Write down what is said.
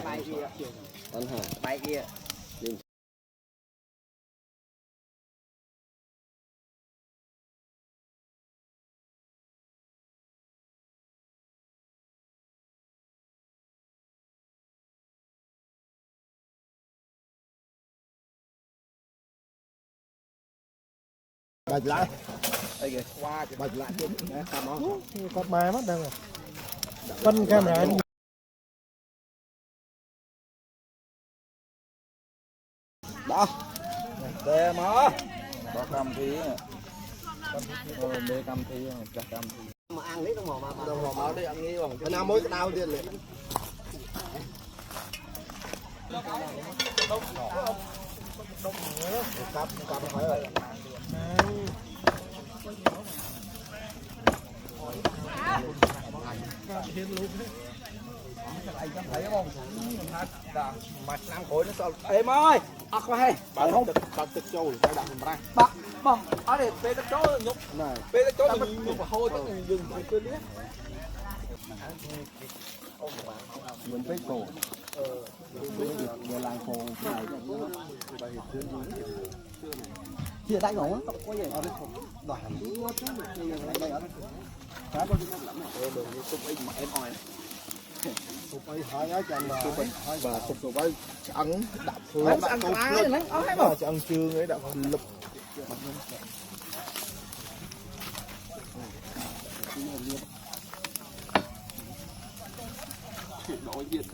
Bài kia. Anh hả? Bài kia. Bạch lại. Đây kìa. Qua kìa. Bạch lại chứ. Có bài mất đang rồi. Phân camera. Đó. Để mà. Có cầm thì. Để cầm thì chắc cầm thì. Mà ăn lấy đồng hồ mà. Đồng hồ máu đi ăn nghi bằng. Nào mới cái đau tiền liền. Cặp phải rồi. Thấy không? Mặt năm khối nó sao? Em ơi, ác quá hay. Bạn không bạn tức châu rồi phải đặt ra. Bác, bác, ở đây bê tắc chó nhục. Này. Bê tắc chó nhục mà hôi tức dừng phải cơ liếc. Mình phải cổ. Giờ làng cổ này Chia tay ngủ á. Có gì ở đây đoàn Đường đi xúc ấy mà em oi. sụp ấy hai á chẳng là và sụp ấy ăn đạp phương Ăn cái này, ăn hết rồi. ăn trương ấy đạp lục đổi diện.